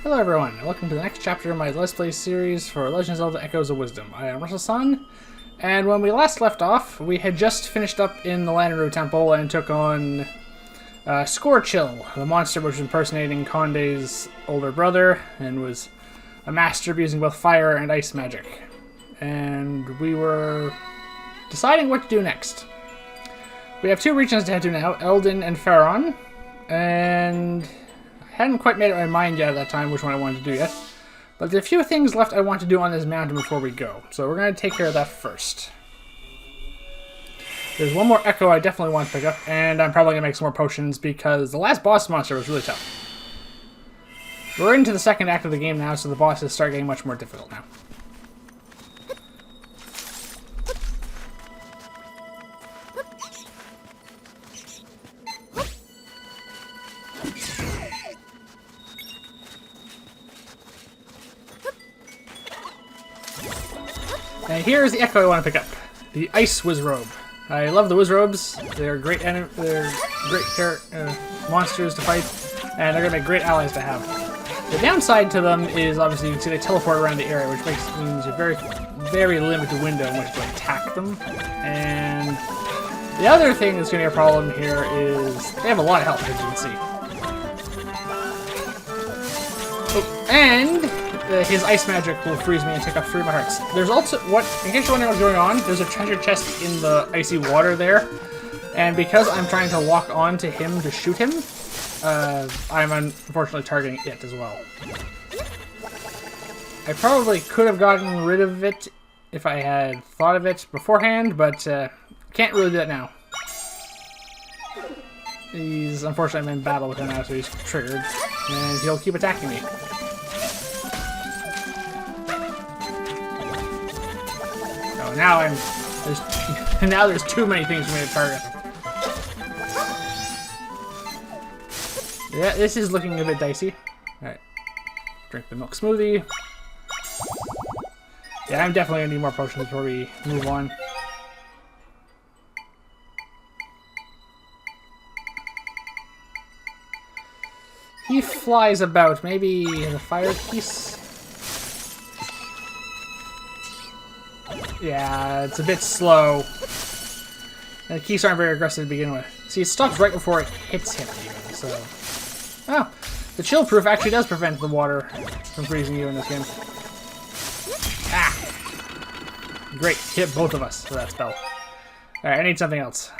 Hello everyone, and welcome to the next chapter of my Let's Play series for Legend of Zelda Echoes of Wisdom. I am S.A.N, and when we last left off, we had just finished up in the Lanayru Temple and took on Scorchill, the monster which was impersonating Conde's older brother, and was a master of using both fire and ice magic. And we were deciding what to do next. We have two regions to head to now, Eldin and S.A.N, and I hadn't quite made up my mind yet at that time which one I wanted to do yet. But there's a few things left I want to do on this mountain before we go. So we're going to take care of that first. There's one more Echo I definitely want to pick up, and I'm probably going to make some more potions because the last boss monster was really tough. We're into the second act of the game now, so the bosses start getting much more difficult now. And here's the Echo I want to pick up. The Ice Wizrobe. I love the Wizrobes. They're great monsters to fight, and they're going to make great allies to have. The downside to them is, obviously, you can see they teleport around the area, which means you're very limited window in which to attack them. And the other thing that's going to be a problem here is they have a lot of health, as you can see. Oh, and his ice magic will freeze me and take off 3 of my hearts. There's also, in case you're wondering what's going on, there's a treasure chest in the icy water there. And because I'm trying to lock on to him to shoot him, I'm unfortunately targeting it as well. I probably could have gotten rid of it if I had thought of it beforehand, but can't really do that now. Unfortunately, I'm in battle with him now, so he's triggered. And he'll keep attacking me. Now there's too many things for me to target. Yeah, this is looking a bit dicey. Alright. Drink the milk smoothie. Yeah, I'm definitely gonna need more potions before we move on. He flies about. Maybe the fire piece? Yeah, it's a bit slow. And the keys aren't very aggressive to begin with. See, it stops right before it hits him, even, so... Oh, the chill proof actually does prevent the water from freezing you in this game. Ah! Great, hit both of us for that spell. Alright, I need something else.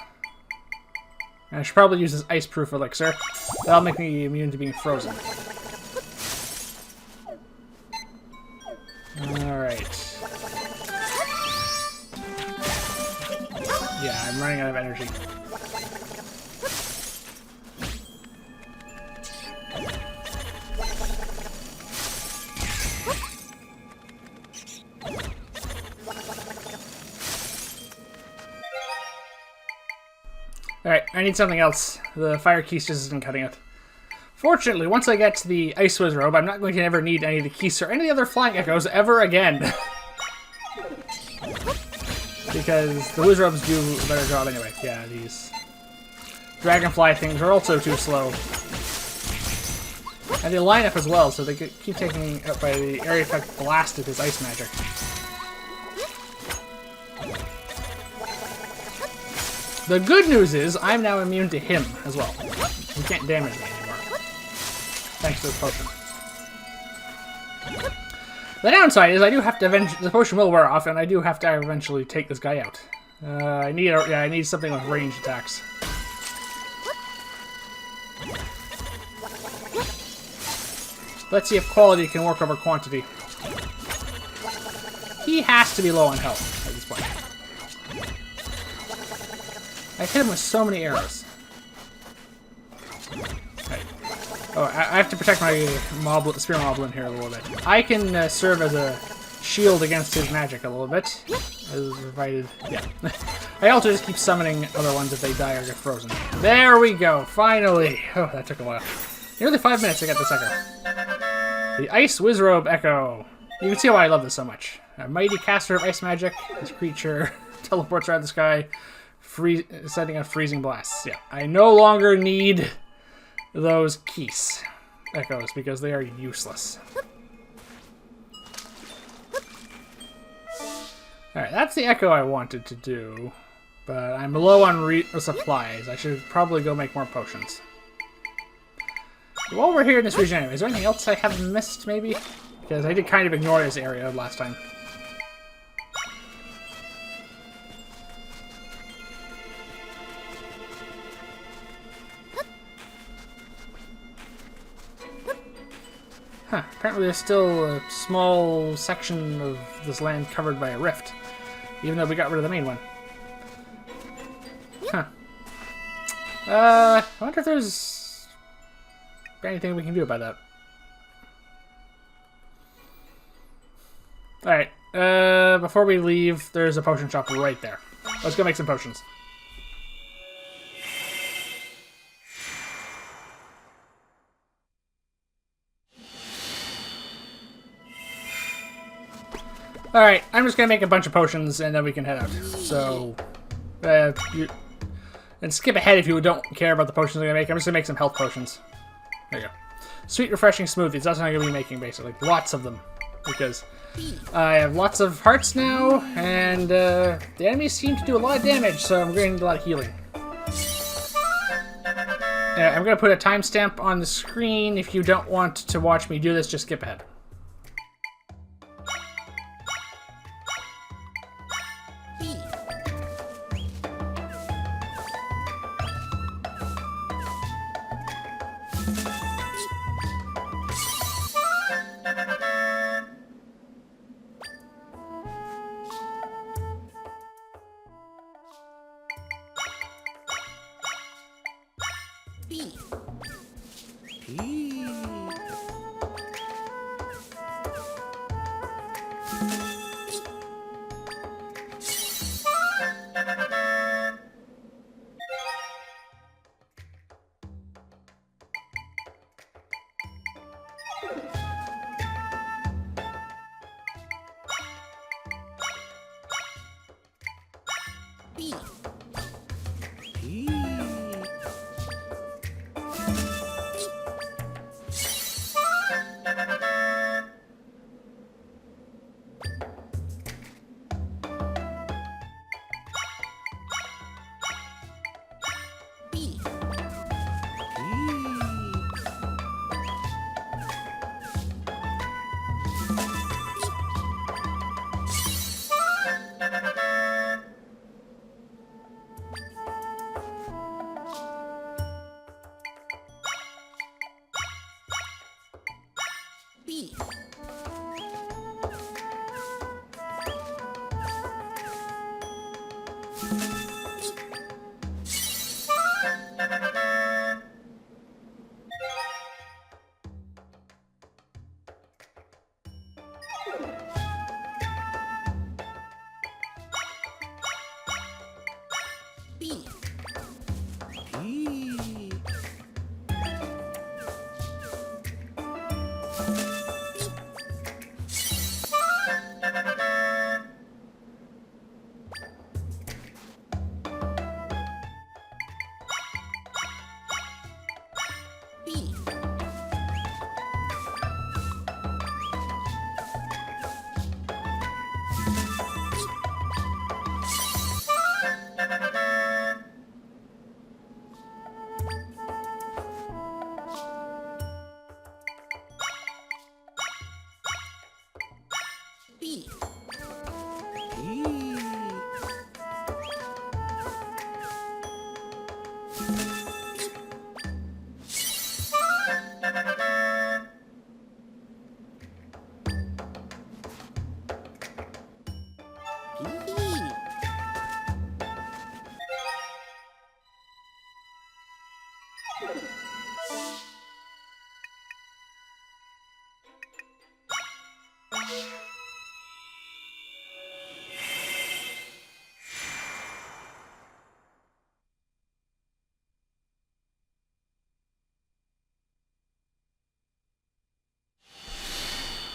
I should probably use this ice-proof elixir. That'll make me immune to being frozen. Alright. Yeah, I'm running out of energy. Alright, I need something else. The fire keys just isn't cutting it. Fortunately, once I get to the Ice Wizrobe, I'm not going to ever need any of the keys or any of the other flying echoes ever again. Because the Wizrobes do a better job anyway. Yeah, these dragonfly things are also too slow. And they line up as well, so they keep taking out by the area effect blast of his ice magic. The good news is, I'm now immune to him as well. He can't damage me anymore. Thanks to this potion. The downside is I do have to the potion will wear off, and I do have to eventually take this guy out. I need something with ranged attacks. Let's see if quality can work over quantity. He has to be low on health at this point. I hit him with so many arrows. Right. Oh, I have to protect my spear moblin here a little bit. I can serve as a shield against his magic a little bit. As provided, yeah. I also just keep summoning other ones if they die or get frozen. There we go, finally! Oh, that took a while. Nearly 5 minutes to get this Echo. The Ice Wizrobe Echo. You can see why I love this so much. A mighty caster of ice magic. This creature teleports around the sky, setting off freezing blasts. Yeah, I no longer need those keys. echoes because they are useless. Alright, that's the echo I wanted to do. But I'm low on supplies. I should probably go make more potions. While we're here in this region anyway, is there anything else I haven't missed, maybe? Because I did kind of ignore this area last time. Huh, apparently there's still a small section of this land covered by a rift. Even though we got rid of the main one. Huh. I wonder if there's anything we can do about that. Alright, before we leave, there's a potion shop right there. Let's go make some potions. Alright, I'm just gonna make a bunch of potions and then we can head out. So, and skip ahead if you don't care about the potions I'm gonna make. I'm just gonna make some health potions. There you go. Sweet, refreshing smoothies. That's what I'm gonna be making, basically. Lots of them. Because I have lots of hearts now, and the enemies seem to do a lot of damage, so I'm going to need a lot of healing. I'm gonna put a timestamp on the screen. If you don't want to watch me do this, just skip ahead.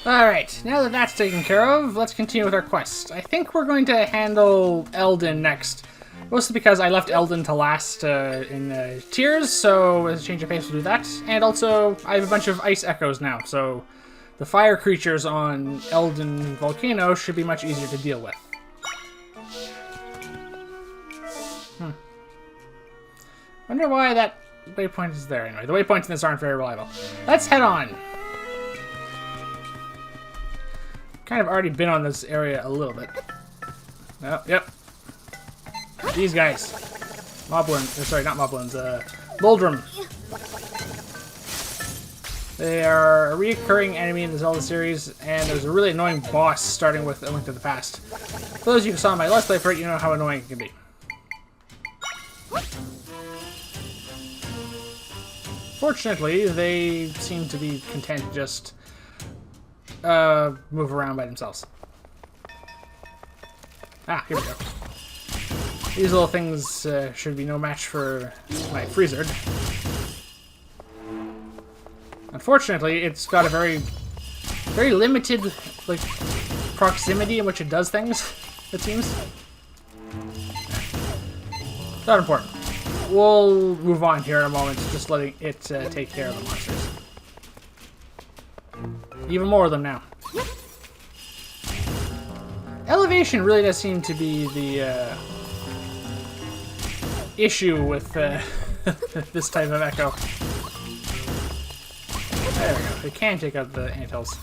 Alright, now that that's taken care of, let's continue with our quest. I think we're going to handle Eldin next. Mostly because I left Eldin to last in tiers, so as a change of pace, we'll do that. And also, I have a bunch of ice echoes now, so the fire creatures on Eldin Volcano should be much easier to deal with. Wonder why that waypoint is there anyway. The waypoints in this aren't very reliable. Let's head on. Kind of already been on this area a little bit. Oh, yep. These guys. Moblins. Sorry, not Moblins. Moldrum. They are a recurring enemy in the Zelda series, and there's a really annoying boss starting with A Link to the Past. For those of you who saw my Let's Play for it, you know how annoying it can be. Fortunately, they seem to be content to just move around by themselves. Ah, here we go. These little things should be no match for my Freezard. Unfortunately, it's got a very limited like proximity in which it does things, it seems. Not important. We'll move on here in a moment, just letting it take care of the monsters. Even more of them now. Elevation really does seem to be the issue with this type of echo. There we go. We can take out the anthills.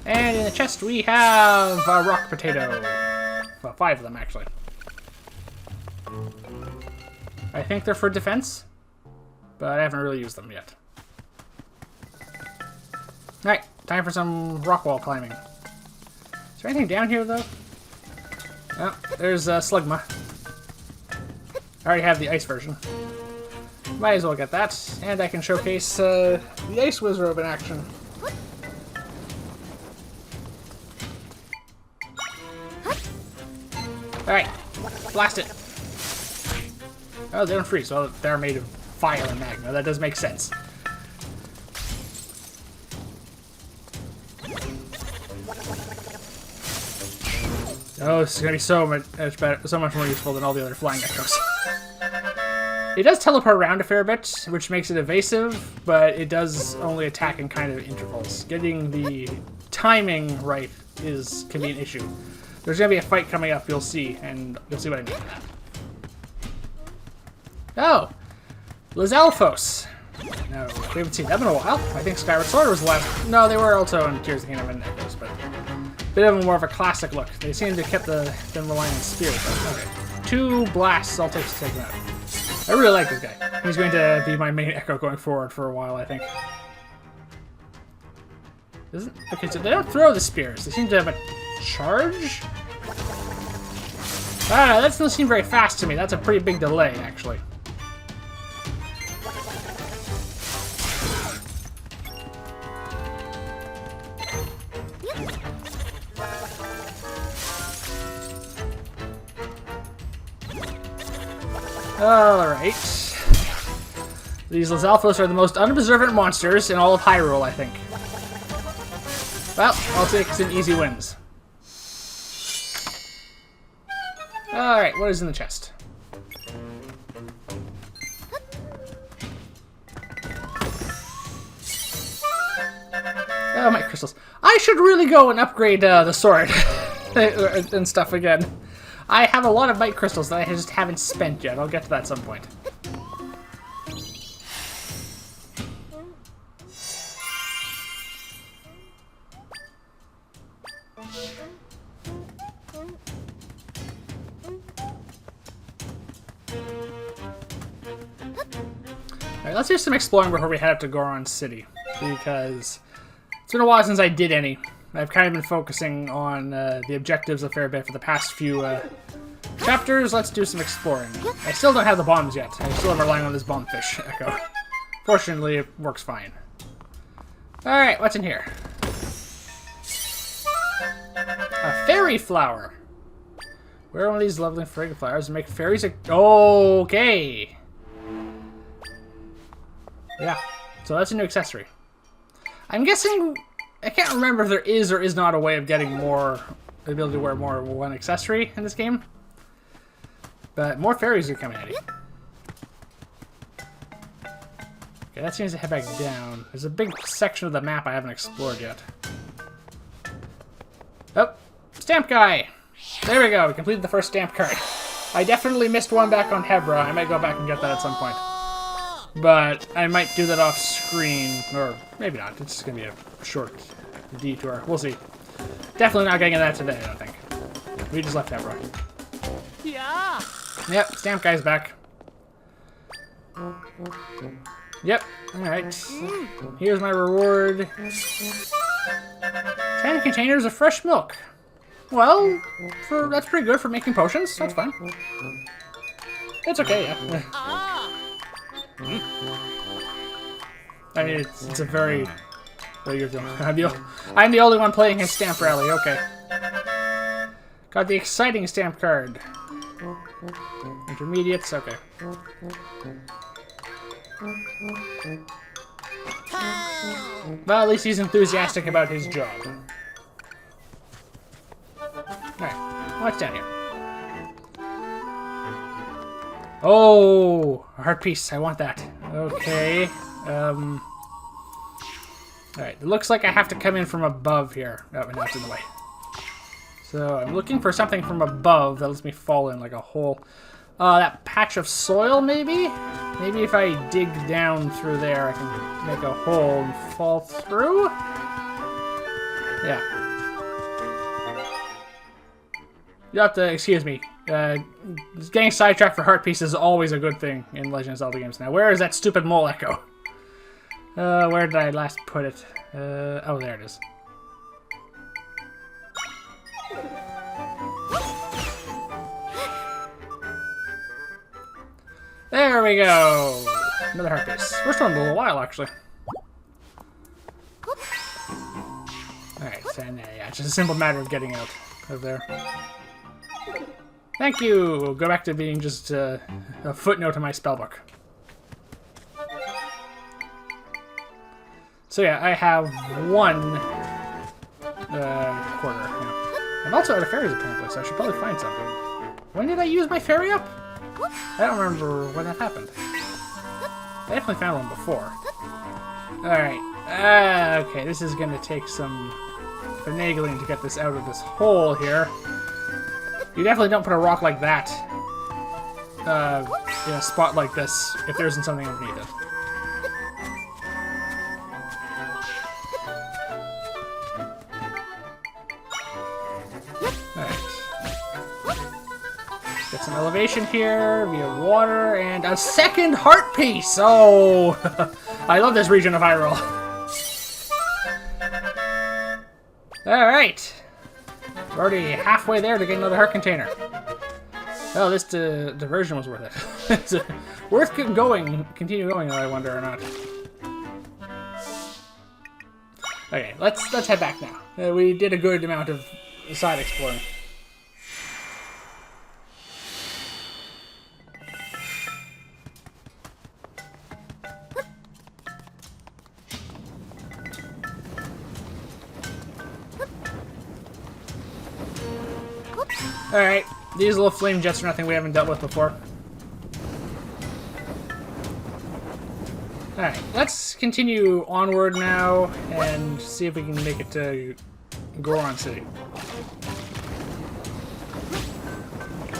And in the chest we have a rock potato. Well, 5 of them actually. I think they're for defense, but I haven't really used them yet. Alright, time for some rock wall climbing. Is there anything down here, though? Oh, there's Slugma. I already have the ice version. Might as well get that, and I can showcase the Ice Wizrobe in action. Alright, blast it. Oh, they don't freeze. Well, they're made of fire and magma. That does make sense. Oh, this is gonna be so much better, so much more useful than all the other flying echoes. It does teleport around a fair bit, which makes it evasive, but it does only attack in kind of intervals. Getting the timing right can be an issue. There's gonna be a fight coming up, you'll see, and you'll see what I mean. Oh, Lizalfos. No, we haven't seen them in a while. I think Skyward Sword was the last. No, they were also in Tears of the Kingdom and Echoes, but a bit of a more of a classic look. They seem to keep them relying on spears. But okay, 2 blasts. I'll take them out. I really like this guy. He's going to be my main Echo going forward for a while, I think. Okay, so they don't throw the spears. They seem to have a charge. Ah, that doesn't seem very fast to me. That's a pretty big delay, actually. Alright. These Lizalfos are the most unobservant monsters in all of Hyrule, I think. Well, I'll take some easy wins. Alright, what is in the chest? Oh, my crystals. I should really go and upgrade the sword and stuff again. I have a lot of might crystals that I just haven't spent yet. I'll get to that at some point. Alright, let's do some exploring before we head up to Goron City, because it's been a while since I did any. I've kind of been focusing on the objectives a fair bit for the past few chapters. Let's do some exploring. I still don't have the bombs yet. I still am relying on this bombfish echo. Fortunately, it works fine. Alright, what's in here? A fairy flower. Where are one of these lovely fragrant flowers and make fairies? Okay. Yeah, so that's a new accessory. I'm guessing... I can't remember if there is or is not a way of getting more... the ability to wear more than one accessory in this game. But more fairies are coming at you. Okay, that seems to head back down. There's a big section of the map I haven't explored yet. Oh, stamp guy! There we go, we completed the first stamp card. I definitely missed one back on Hebra. I might go back and get that at some point. But I might do that off screen, or maybe not. It's going to be a short detour. We'll see. Definitely not getting that today, I don't think. We just left Hebra. Yeah. Yep, stamp guy's back. Yep, alright. Here's my reward. 10 containers of fresh milk. Well, that's pretty good for making potions. That's fine. It's okay, yeah. I mean, it's a very... What are you doing? I'm the only one playing his stamp rally, okay. Got the exciting stamp card. Intermediates, okay. Well, at least he's enthusiastic about his job. Alright, what's down here? Oh, a heart piece. I want that. Okay. Alright, it looks like I have to come in from above here. Oh, and that's in the way. So I'm looking for something from above that lets me fall in like a hole. That patch of soil, maybe? Maybe if I dig down through there, I can make a hole and fall through? Yeah. You have to excuse me. Getting sidetracked for heart pieces is always a good thing in Legend of Zelda games now. Where is that stupid mole echo? Where did I last put it? Oh, there it is. There we go! Another heart piece. First one in a little while, actually. Alright, so yeah, it's just a simple matter of getting out of there. Thank you! We'll go back to being just a footnote in my spellbook. So yeah, I have one quarter. Yeah. I'm also out of fairies apparently, so I should probably find something. When did I use my fairy up? I don't remember when that happened. I definitely found one before. Alright. Okay, this is going to take some finagling to get this out of this hole here. You definitely don't put a rock like that in a spot like this if there isn't something underneath it. Get some elevation here via water and a second heart piece. Oh, I love this region of Hyrule. All right, we're already halfway there to get another heart container. Oh, this diversion was worth it. It's worth continue going, I wonder or not. Okay, let's head back now. We did a good amount of side exploring. Alright, these little flame jets are nothing we haven't dealt with before. Alright, let's continue onward now and see if we can make it to Goron City.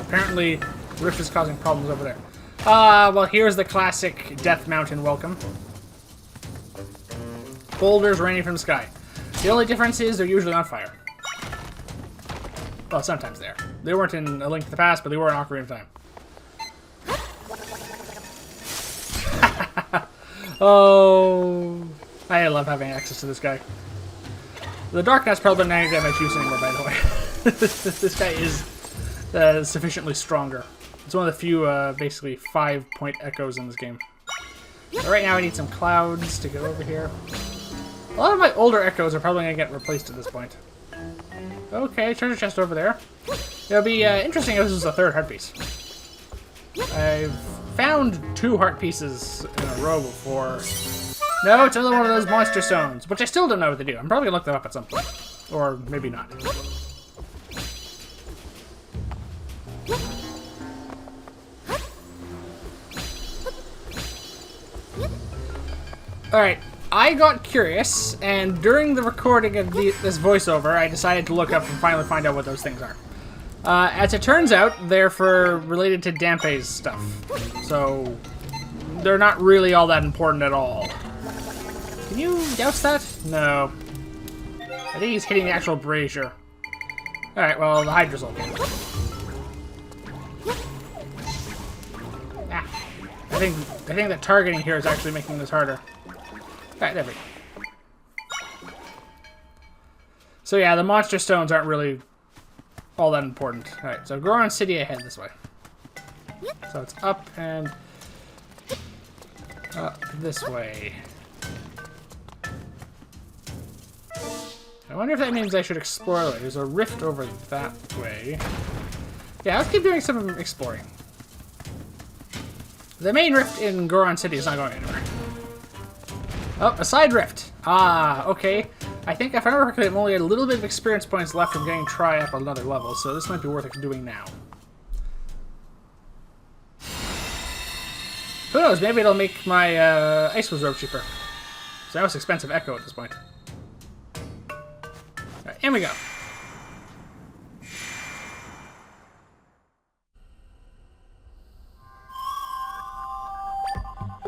Apparently, Rift is causing problems over there. Well, here's the classic Death Mountain welcome. Boulders raining from the sky. The only difference is they're usually on fire. Well, sometimes they are. They weren't in A Link to the Past, but they were in Ocarina of Time. Oh, I love having access to this guy. The Darkness probably doesn't have much use anymore, by the way. This guy is sufficiently stronger. It's one of the few, basically, 5-point echoes in this game. But right now I need some clouds to go over here. A lot of my older echoes are probably going to get replaced at this point. Okay, treasure chest over there. It'll be interesting if this is the third heart piece. I've found 2 heart pieces in a row before. No, it's another one of those monster stones, which I still don't know what they do. I'm probably going to look them up at some point. Or maybe not. Alright, I got curious, and during the recording of this voiceover, I decided to look up and finally find out what those things are. As it turns out, they're related to Dampe's stuff. So, they're not really all that important at all. Can you douse that? No. I think he's hitting the actual brazier. Alright, well, the Hydra's okay. Ah. I think that targeting here is actually making this harder. Alright, there we go. So yeah, the monster stones aren't really all that important. Alright, so Goron City ahead this way. So it's up and up this way. I wonder if that means I should explore. There's a rift over that way. Yeah, let's keep doing some exploring. The main rift in Goron City is not going anywhere. Oh, a side rift. Ah, okay. I think if I remember correctly, I'm only a little bit of experience points left from getting try up another level, so this might be worth doing now. Who knows? Maybe it'll make my ice wizard cheaper. So that was expensive echo at this point. Alright, in we go.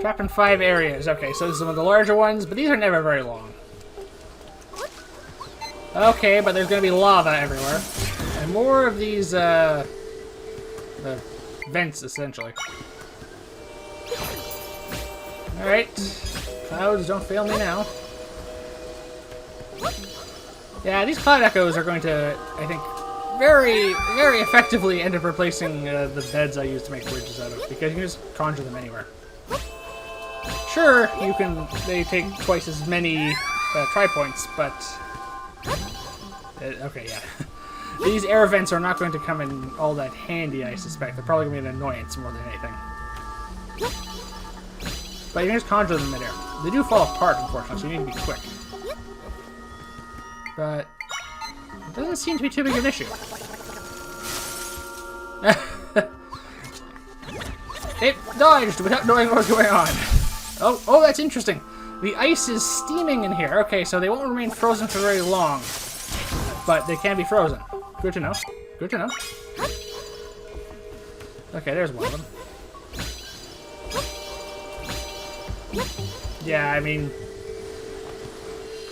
Trapped in 5 areas. Okay, so this is some of the larger ones, but these are never very long. Okay, but there's going to be lava everywhere. And more of these, the vents, essentially. Alright. Clouds, don't fail me now. Yeah, these cloud echoes are going to, I think, very, very effectively end up replacing the beds I use to make bridges out of, because you can just conjure them anywhere. Sure, they take twice as many tri-points, but... okay, yeah. These air vents are not going to come in all that handy, I suspect. They're probably going to be an annoyance more than anything. But you can just conjure them in midair. They do fall apart, unfortunately, so you need to be quick. But it doesn't seem to be too big of an issue. It dodged without knowing what was going on. Oh, that's interesting. The ice is steaming in here. Okay, so they won't remain frozen for very long. But they can be frozen. Good to know. Good to know. Okay, there's one of them. Yeah, I mean...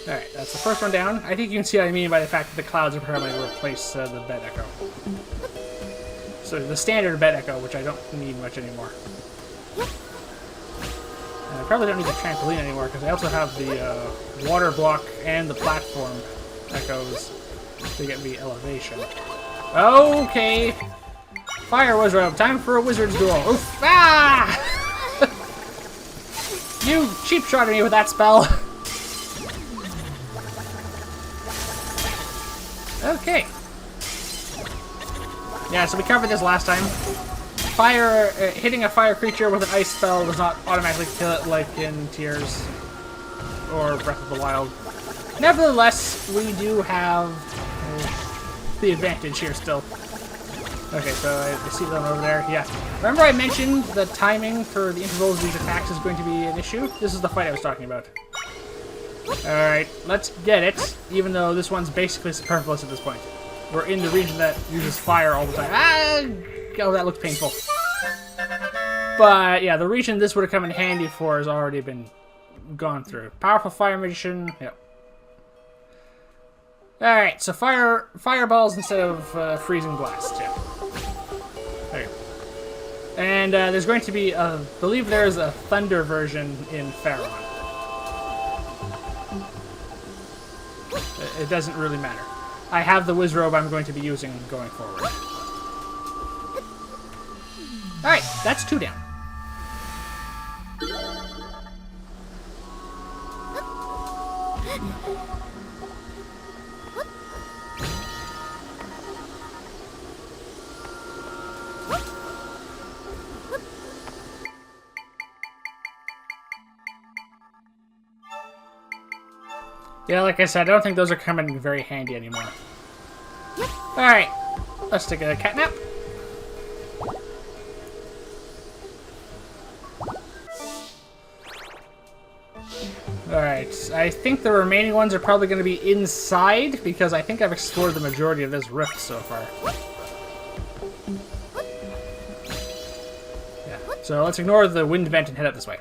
Alright, that's the first one down. I think you can see what I mean by the fact that the clouds are probably going to replace the bed echo. So the standard bed echo, which I don't need much anymore. And I probably don't need the trampoline anymore, because I also have the water block and the platform echoes to get me elevation. Okay! Fire wizard, time for a wizard's duel. Oof! Ah! You cheap shotted me with that spell. Okay. Yeah, so we covered this last time. Fire, hitting a fire creature with an ice spell does not automatically kill it like in Tears or Breath of the Wild. Nevertheless, we do have the advantage here still. Okay, so I see them over there. Yeah. Remember I mentioned the timing for the intervals of these attacks is going to be an issue? This is the fight I was talking about. Alright, let's get it, even though this one's basically superfluous at this point. We're in the region that uses fire all the time. Ah! Oh, that looks painful. But, yeah, the region this would have come in handy for has already been gone through. Powerful fire magician, yep. Alright, so fireballs instead of freezing blast, yeah. There you go. And there's going to be, I believe there's a thunder version in Pharaoh. It doesn't really matter. I have the Wizrobe I'm going to be using going forward. Alright, that's 2 down. Yeah, like I said, I don't think those are coming very handy anymore. Alright, let's take a cat nap. Alright, I think the remaining ones are probably going to be inside, because I think I've explored the majority of this rift so far. Yeah, so let's ignore the wind vent and head up this way.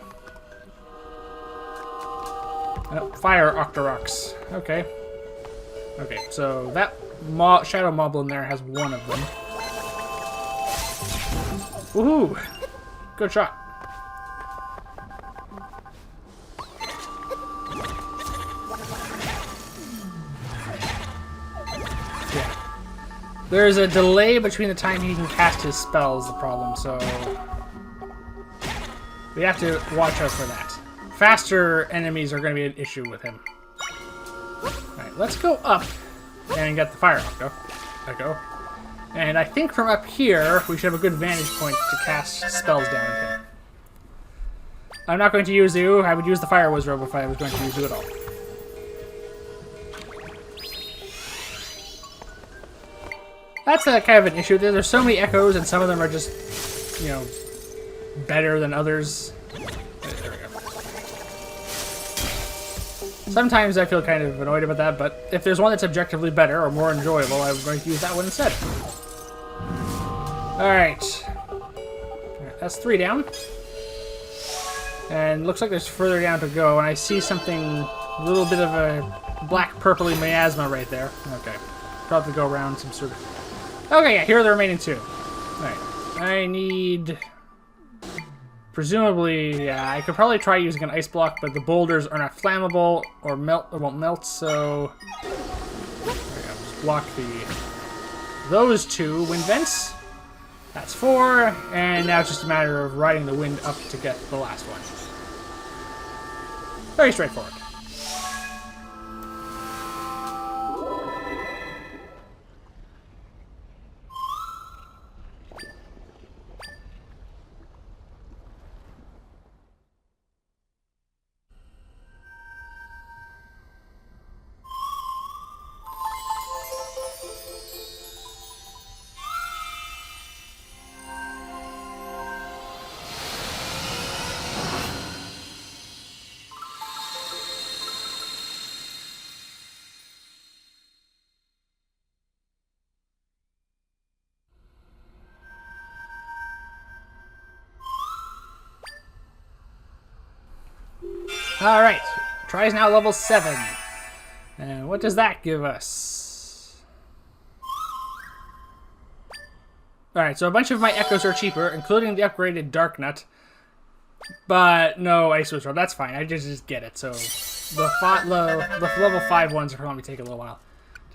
Oh, fire Octoroks. Okay. Okay, so that shadow moblin there has one of them. Woohoo! Good shot. Yeah. There's a delay between the time he can cast his spells, the problem, so we have to watch out for that. Faster enemies are going to be an issue with him. Alright, let's go up and get the fire echo. And I think from up here, we should have a good vantage point to cast spells down at him. I'm not going to use you. I would use the fire wizard if I was going to use you at all. That's kind of an issue. There's so many echoes, and some of them are just, you know, better than others. There we go. Sometimes I feel kind of annoyed about that, but if there's one that's objectively better or more enjoyable, I'm going to use that one instead. Alright. That's 3 down. And looks like there's further down to go, and I see something, a little bit of a black purpley miasma right there. Okay. Probably go around some sort of... Okay, yeah, here are the remaining 2. Alright. I need... Presumably, yeah, I could probably try using an ice block, but the boulders are not flammable or won't melt, so... There we go, just block those 2 wind vents. That's 4, and now it's just a matter of riding the wind up to get the last one. Very straightforward. Alright, try is now level 7. And what does that give us? Alright, so a bunch of my echoes are cheaper, including the upgraded Dark Nut. But no Ice Wizard, that's fine, I just get it. So the level 5 ones are going to take a little while.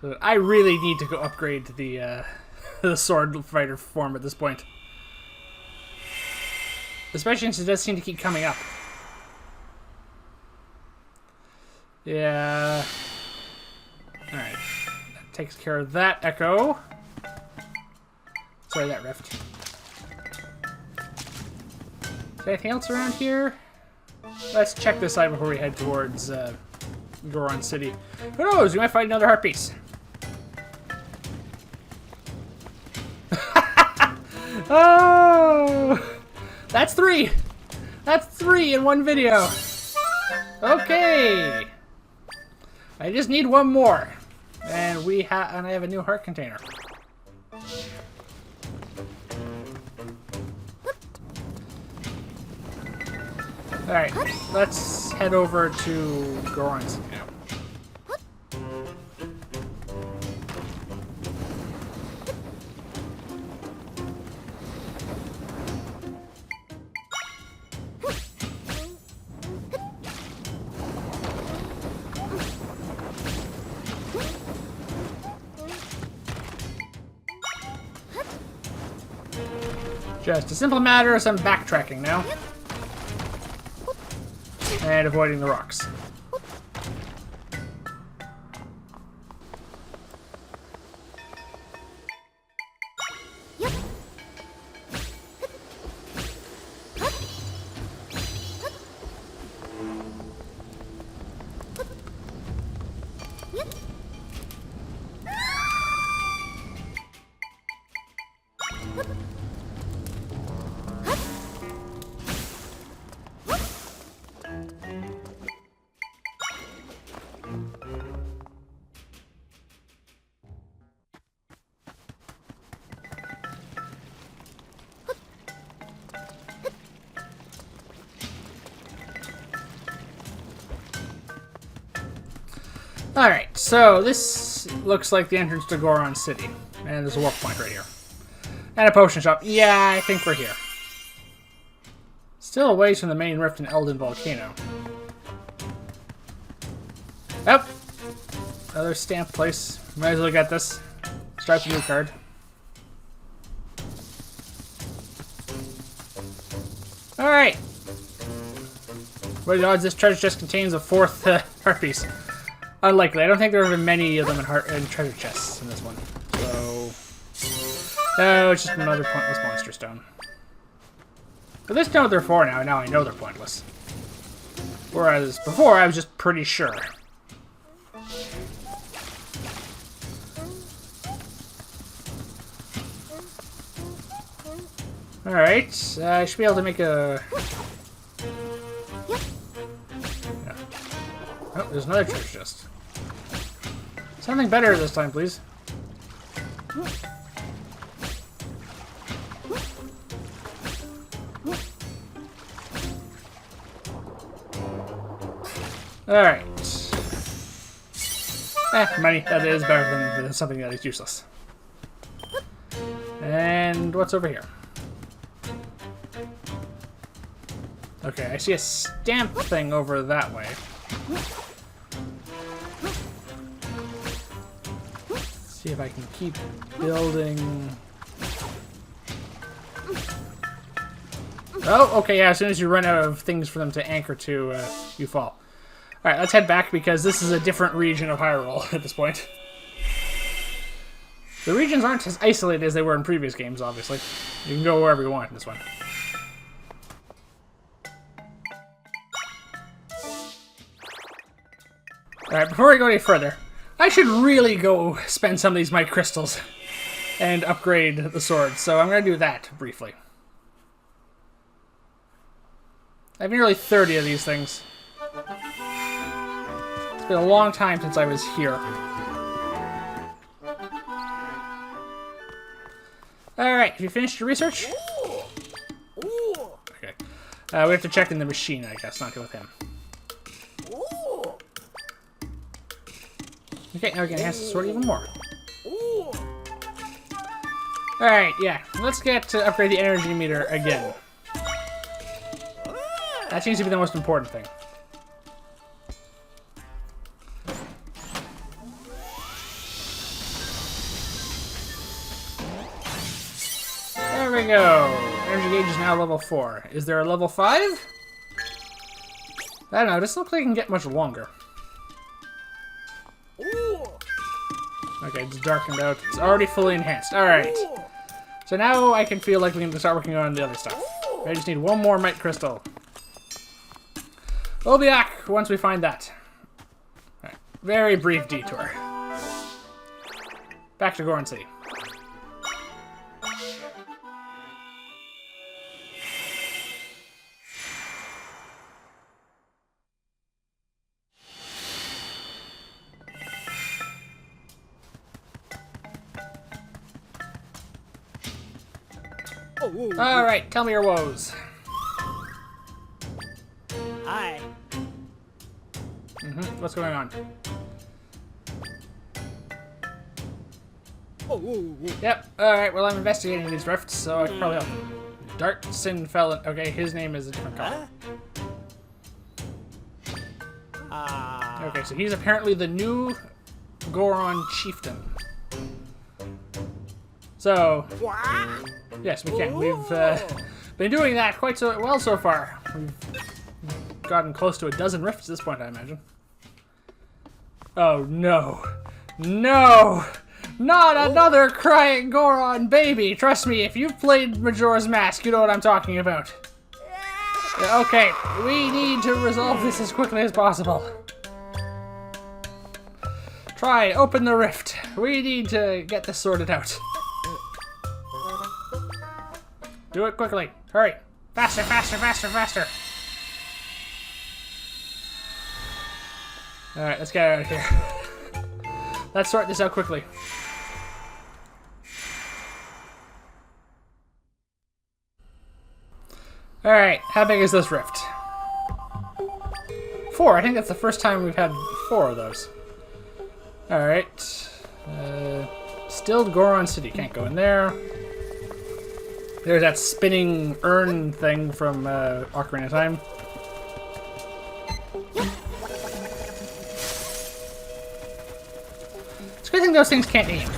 So I really need to go upgrade to the sword fighter form at this point. Especially since it does seem to keep coming up. Yeah. Alright. That takes care of that echo. Sorry, that rift. Is there anything else around here? Let's check this side before we head towards Goron City. Who knows? We might find another heart piece. Oh! That's 3! That's 3 in one video! Okay! I just need one more. And I have a new heart container. Alright, let's head over to Goron City now. Just a simple matter of some backtracking now. And avoiding the rocks. Alright, so this looks like the entrance to Goron City. And there's a warp point right here. And a potion shop. Yeah, I think we're here. Still a ways from the main rift in Eldin Volcano. Yep. Another stamp place. Might as well get this. Start the new card. Alright. What are the odds this treasure chest contains a fourth heart piece? Unlikely. I don't think there have been many of them in treasure chests in this one. So... no, it's just another pointless monster stone. But this know what they're for now. Now I know they're pointless. Whereas before, I was just pretty sure. Alright, I should be able to make a... yeah. Oh, there's another treasure chest. Something better this time, please. Alright. Money. That is better than something that is useless. And what's over here? Okay, I see a stamp thing over that way. See if I can keep building. Oh, okay, yeah, as soon as you run out of things for them to anchor to, you fall. Alright, let's head back because this is a different region of Hyrule at this point. The regions aren't as isolated as they were in previous games, obviously. You can go wherever you want in this one. Alright, before we go any further, I should really go spend some of these might crystals and upgrade the sword, so I'm going to do that briefly. I have nearly 30 of these things. It's been a long time since I was here. Alright, have you finished your research? Okay. We have to check in the machine, I guess, not go with him. Okay, now we can enhance the sword even more. Alright, yeah. Let's get to upgrade the energy meter again. That seems to be the most important thing. There we go. Energy gauge is now level 4. Is there a level 5? I don't know. This looks like it can get much longer. Okay, it's darkened out. It's already fully enhanced. Alright. So now I can feel like we can start working on the other stuff. I just need one more Might Crystal. We'll be back once we find that. Alright. Very brief detour. Back to Goron City. Alright, tell me your woes. Hi. What's going on? Yep, alright, well I'm investigating these rifts, so I can probably help. Dartson fell in. Okay, his name is a different color. Okay, so he's apparently the new Goron Chieftain. So, yes, we can. We've been doing that quite so well so far. We've gotten close to a dozen rifts at this point, I imagine. Oh, no. No! Not another crying Goron baby! Trust me, if you've played Majora's Mask, you know what I'm talking about. Okay, we need to resolve this as quickly as possible. Try, open the rift. We need to get this sorted out. Do it quickly. Hurry. Faster, faster, faster, faster. Alright, let's get out of here. Let's sort this out quickly. Alright, how big is this rift? 4. I think that's the first time we've had 4 of those. Alright. Stilled Goron City. Can't go in there. There's that spinning urn thing from Ocarina of Time. It's a good thing those things can't aim.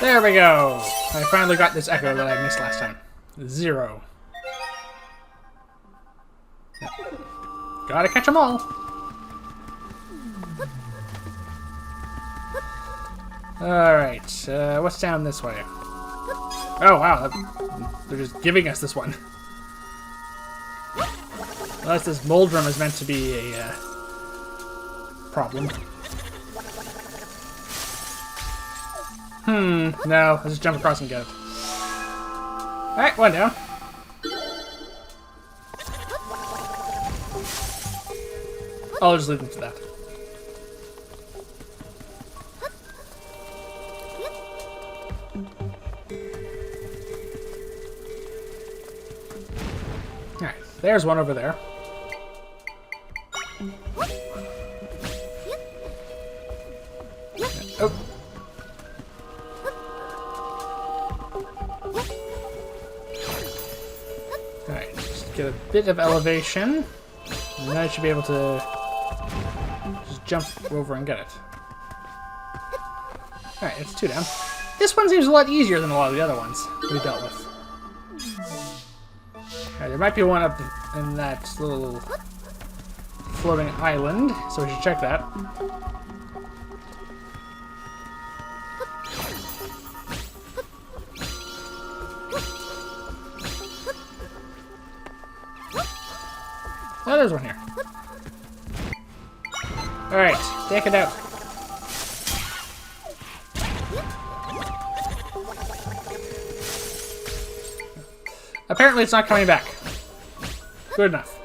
There we go! I finally got this echo that I missed last time. 0. Gotta catch them all! Alright, what's down this way? Oh wow, they're just giving us this one. Unless this Moldrum is meant to be a problem. No, let's just jump across and get it. Alright, one down. I'll just leave them to that. Alright, there's one over there. Oh. Alright, just get a bit of elevation. And then I should be able to just jump over and get it. Alright, it's 2 down. This one seems a lot easier than a lot of the other ones we dealt with. Alright, there might be one up in that little floating island, so we should check that. Oh, there's one here. Alright, take it out. Apparently it's not coming back. Good enough.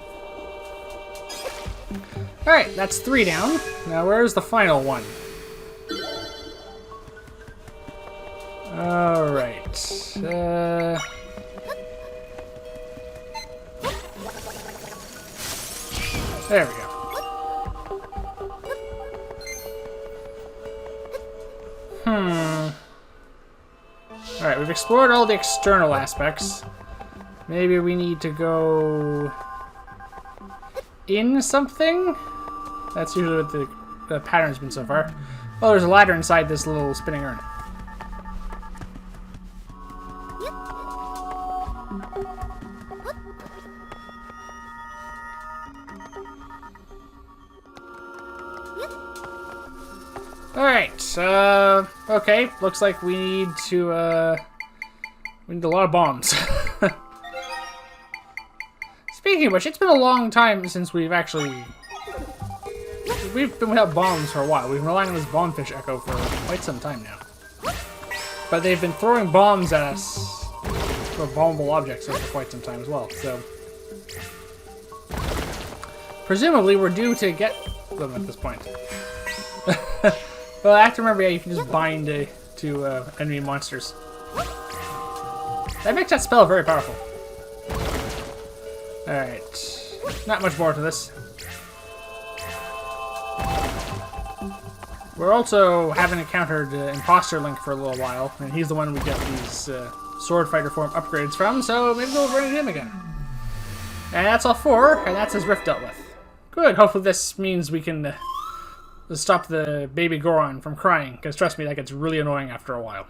Alright, that's 3 down. Now where's the final one? Alright. There we go. Alright, we've explored all the external aspects. Maybe we need to go in something? That's usually what the pattern's been so far. Oh, there's a ladder inside this little spinning urn. Alright, okay, looks like we need to, we need a lot of bombs. Speaking of which, it's been a long time since we've actually... We've been without bombs for a while. We've been relying on this bombfish echo for quite some time now. But they've been throwing bombs at us, or bombable objects, for quite some time as well, so... Presumably, we're due to get them at this point. Well, I have to remember, yeah, you can just bind to enemy monsters. That makes that spell very powerful. Alright. Not much more to this. We're also haven't encountered Imposter Link for a little while, and he's the one we get these Sword Fighter form upgrades from, so maybe we'll run into him again. And that's all 4, and that's his rift dealt with. Good, hopefully this means we can stop the baby Goron from crying, because trust me, that gets really annoying after a while.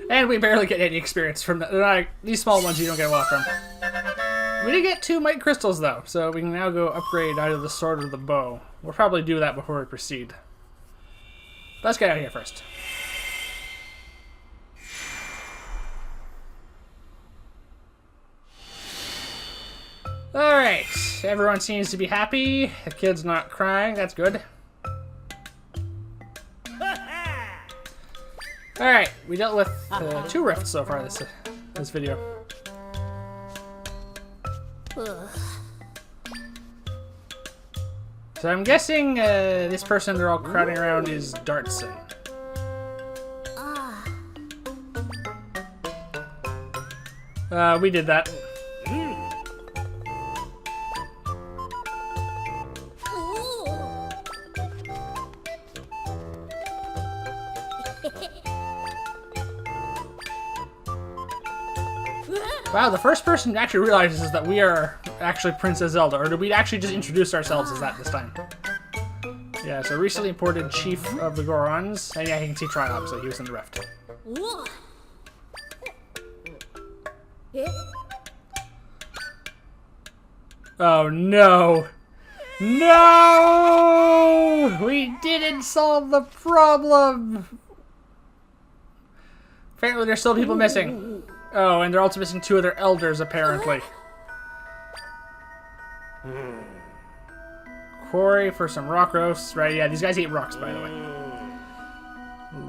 And we barely get any experience from these small ones you don't get a lot from. We did get 2 Might Crystals though, so we can now go upgrade either the sword or the bow. We'll probably do that before we proceed. Let's get out of here first. Alright, everyone seems to be happy. The kid's not crying, that's good. Alright, we dealt with 2 rifts so far this video. So I'm guessing this person they're all crowding around is Dartson. We did that. Wow, the first person actually realizes that we are actually Princess Zelda, or did we actually just introduce ourselves as that this time? Yeah, so recently imported Chief of the Gorons, and yeah, you can see Try, obviously, he was in the rift. Oh no! No! We didn't solve the problem! Apparently there's still people missing. Oh, and they're also missing 2 of their elders, apparently. Quarry for some rock roasts. Right, yeah, these guys eat rocks, by the way.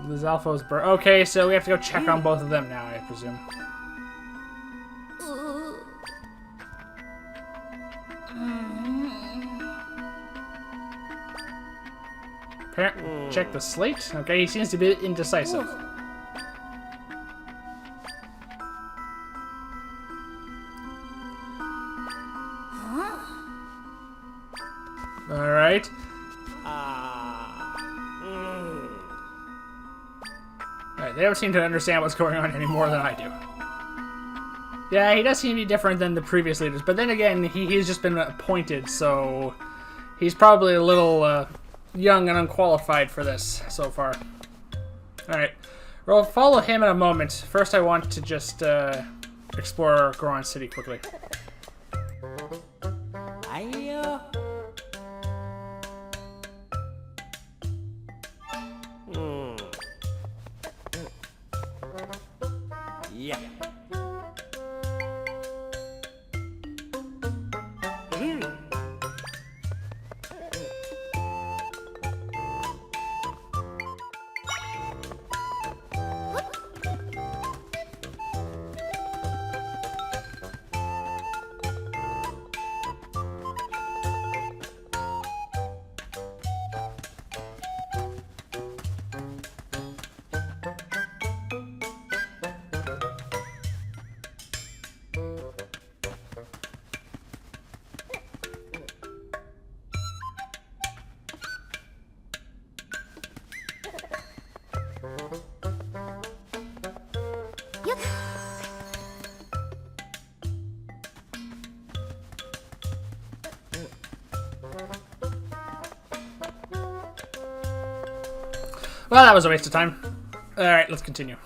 Lizalfo's bird. Okay, so we have to go check on both of them now, I presume. Check the slate. Okay, he seems to be indecisive. Alright. Alright, they don't seem to understand what's going on any more than I do. Yeah, he does seem to be different than the previous leaders, but then again, he's just been appointed, so he's probably a little young and unqualified for this so far. Alright, we'll follow him in a moment. First I want to just explore Goron City quickly. Yeah. Well, that was a waste of time. Alright, let's continue.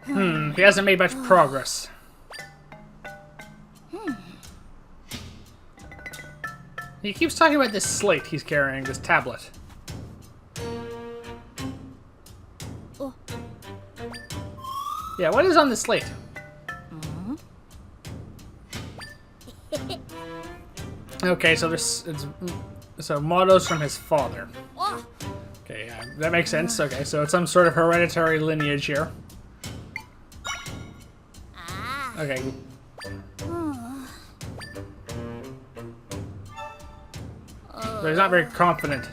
He hasn't made much progress. He keeps talking about this slate he's carrying, this tablet. Yeah, what is on the slate? Okay, so so mottos from his father. Okay, yeah, that makes sense. Okay, so it's some sort of hereditary lineage here. Okay. But he's not very confident.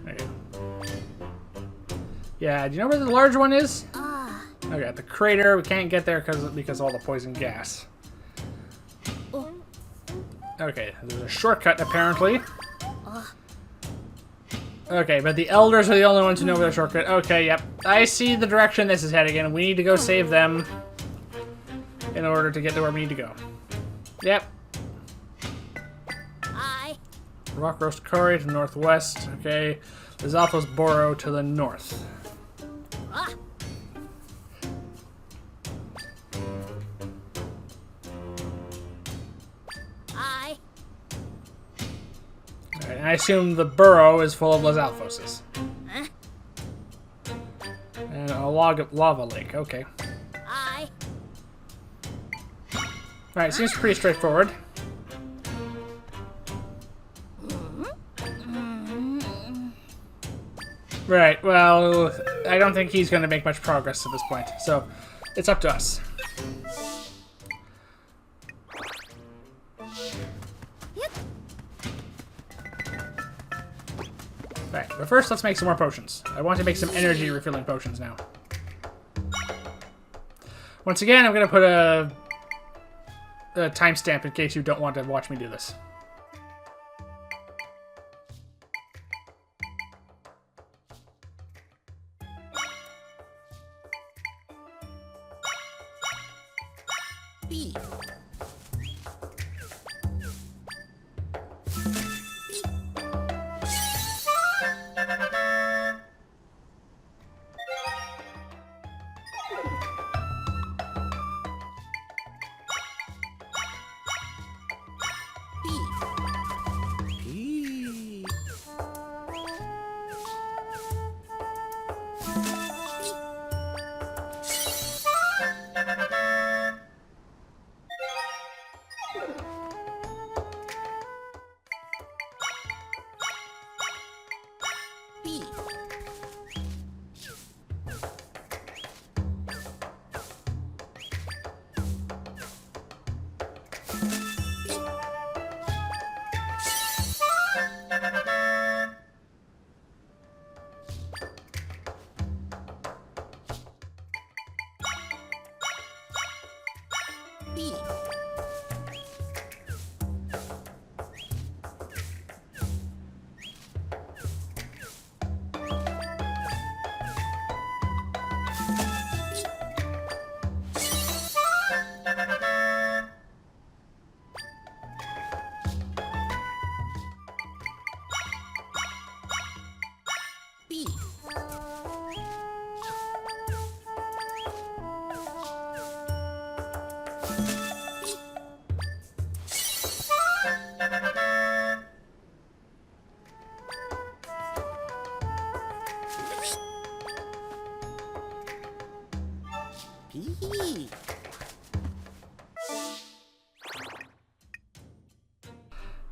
Okay. Yeah, do you know where the large one is? Okay, the crater. We can't get there because of all the poison gas. Okay, there's a shortcut apparently. Okay, but the elders are the only ones who know where the shortcut. Okay, yep. I see the direction this is heading in. We need to go save them in order to get to where we need to go. Yep. Rock Roast Quarry to the northwest. Okay. There's Alphos Boro to the north. Alright, and I assume the burrow is full of Lizalfoses. And a lava lake, okay. Alright, seems pretty straightforward. Right, well, I don't think he's going to make much progress at this point, so it's up to us. Right, but first let's make some more potions. I want to make some energy refilling potions now. Once again, I'm going to put a timestamp in case you don't want to watch me do this.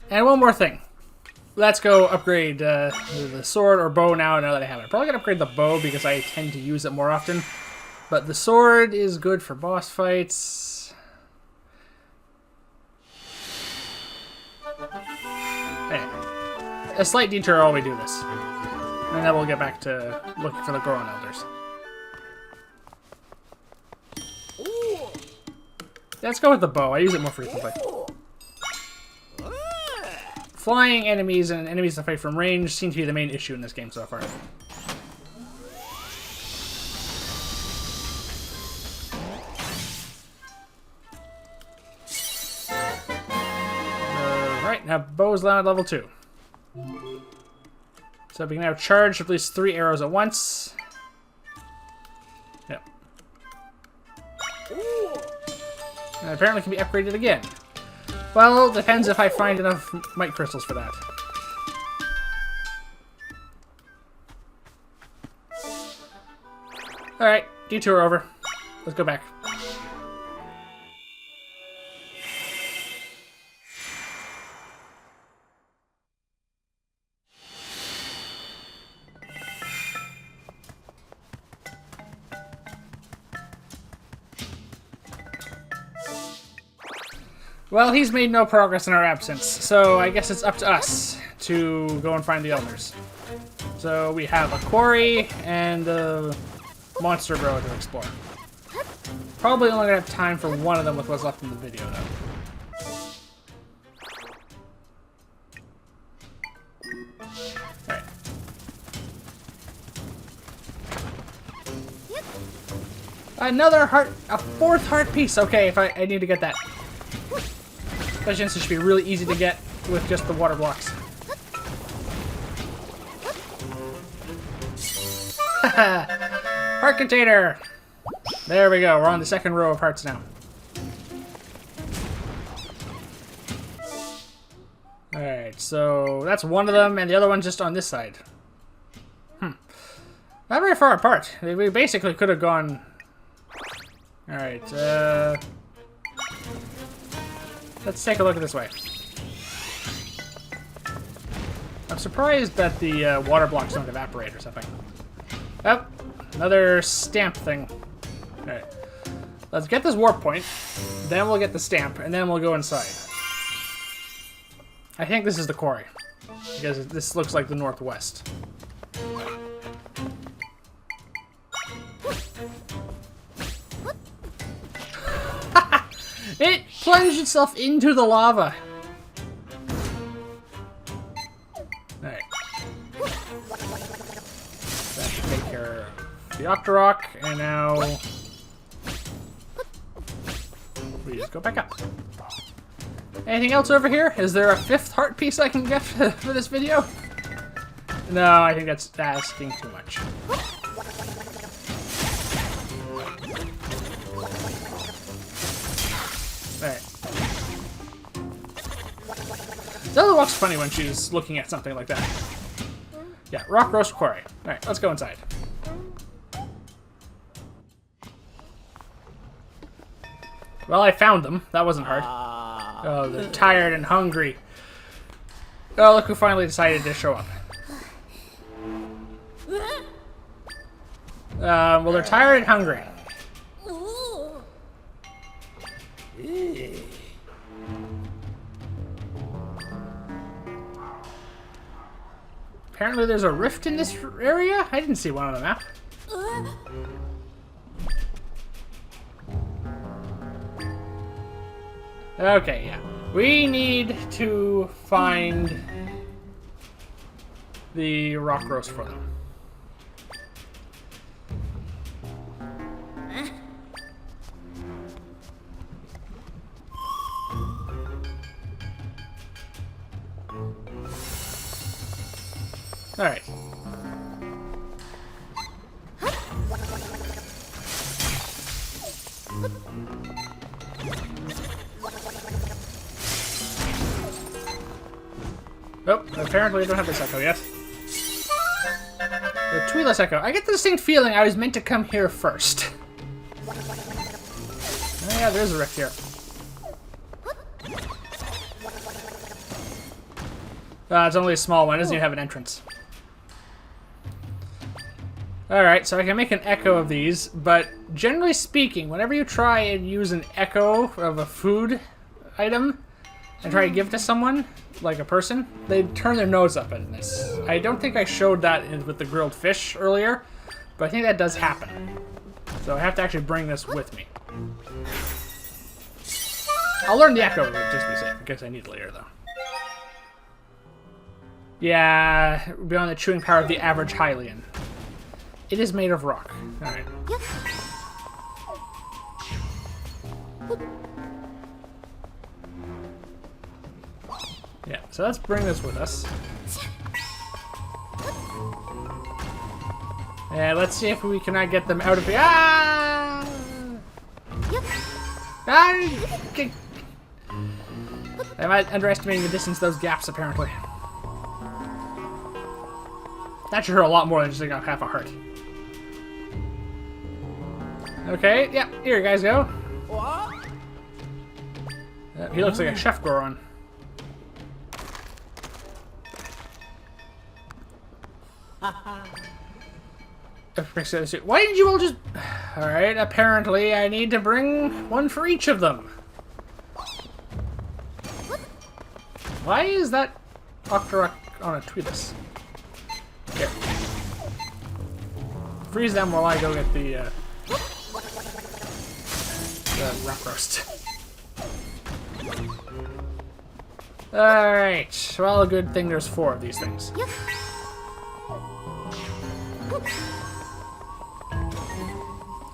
And one more thing. Let's go upgrade the sword or bow now that I have it. I'm probably going to upgrade the bow because I tend to use it more often. But the sword is good for boss fights. Anyway, a slight detour while we do this. And then we'll get back to looking for the Goron Elders. Let's go with the bow. I use it more frequently. Flying enemies and enemies that fight from range seem to be the main issue in this game so far. Alright, now bow's down at level 2. So we can now charge at least 3 arrows at once. Yep. And apparently can be upgraded again. Well, depends if I find enough might crystals for that. Alright, detour over. Let's go back. Well, he's made no progress in our absence, so I guess it's up to us to go and find the Elders. So we have a quarry and a monster burrow to explore. Probably only gonna have time for one of them with what's left in the video, though. Alright. Another heart, a 4th heart piece. Okay, if I need to get that. Especially since it should be really easy to get with just the water blocks. Heart container! There we go, we're on the 2nd row of hearts now. Alright, so that's one of them, and the other one's just on this side. Not very far apart. We basically could have gone... Alright, let's take a look at this way. I'm surprised that the water blocks don't evaporate or something. Oh, another stamp thing. Alright. Let's get this warp point, then we'll get the stamp, and then we'll go inside. I think this is the quarry, because this looks like the northwest. It plunged itself into the lava. Alright. That should take care of the Octorok, and now we just go back up. Anything else over here? Is there a 5th heart piece I can get for this video? No, I think that's asking too much. Alright. Zelda walks funny when she's looking at something like that. Yeah, rock roast quarry. Alright, let's go inside. Well, I found them. That wasn't hard. Oh, they're tired and hungry. Oh, look who finally decided to show up. Well, they're tired and hungry. Apparently there's a rift in this area? I didn't see one on the map. Okay, yeah. We need to find the rock roast for them. Alright. Oh, apparently I don't have this echo yet. The treeless echo. I get the distinct feeling I was meant to come here first. Oh yeah, there's a rift here. It's only a small one. It doesn't even have an entrance. Alright, so I can make an echo of these, but generally speaking, whenever you try and use an echo of a food item and try to give it to someone, like a person, they turn their nose up at this. I don't think I showed that with the grilled fish earlier, but I think that does happen. So I have to actually bring this with me. I'll learn the echo just to be safe, in case I need it later, though. Yeah, beyond the chewing power of the average Hylian. It is made of rock. Alright. Yeah, so let's bring this with us. And let's see if we cannot get them out of here. Ah! Ah! I'm underestimating the distance those gaps, apparently. That should hurt a lot more than just taking off half a heart. Okay, yeah, here you guys go. He looks like a chef Goron. Why didn't you all just... Alright, apparently I need to bring one for each of them. Why is that Octorok on a Tweetless? Here. Freeze them while I go get the rock roast. Alright, well, a good thing there's 4 of these things.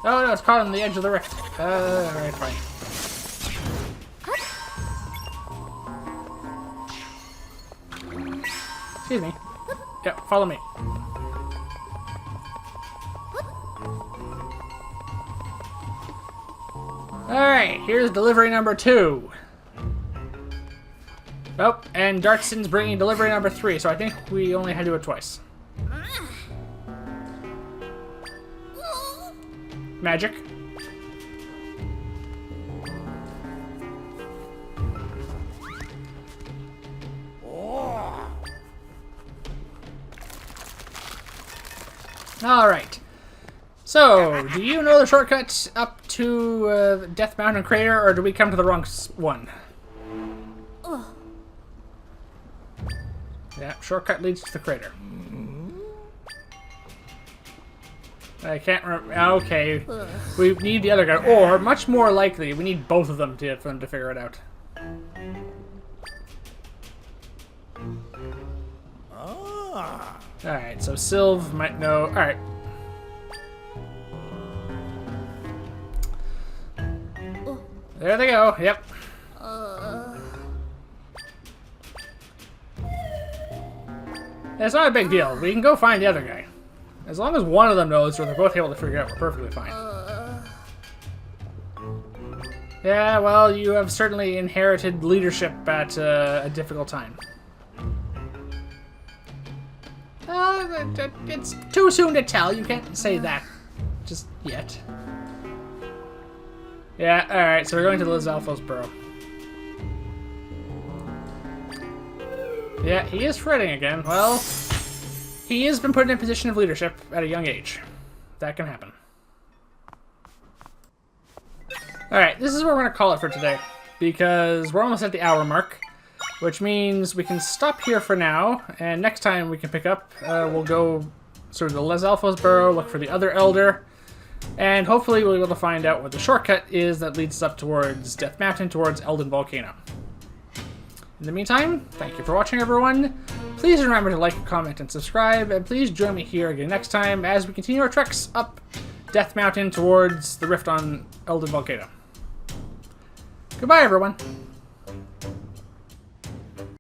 Oh no, it's caught on the edge of the rift. Alright, fine. Excuse me. Yeah, follow me. Alright, here's delivery number 2. Oh, and Dartson's bringing delivery number 3, so I think we only had to do it twice. Magic. Alright. So, do you know the shortcut up to Death Mountain Crater, or do we come to the wrong one? Yeah, shortcut leads to the crater. I can't remember. Okay. We need the other guy. Or, much more likely, we need both of them for them to figure it out. Alright, so Sylv might know. Alright. There they go. Yep. It's not a big deal. We can go find the other guy. As long as one of them knows, or they're both able to figure it out, we're perfectly fine. Yeah, well, you have certainly inherited leadership at a difficult time. It's too soon to tell. You can't say that just yet. Yeah, alright, so we're going to Lizalfo's burrow. Yeah, he is fretting again. Well, he has been put in a position of leadership at a young age. That can happen. Alright, this is where we're going to call it for today, because we're almost at the hour mark, which means we can stop here for now, and next time we can pick up, we'll go sort of the Lizalfo's burrow, look for the other Elder, and hopefully we'll be able to find out what the shortcut is that leads us up towards Death Mountain, towards Eldin Volcano. In the meantime, thank you for watching, everyone. Please remember to like, comment, and subscribe, and please join me here again next time as we continue our treks up Death Mountain towards the rift on Eldin Volcano. Goodbye, everyone.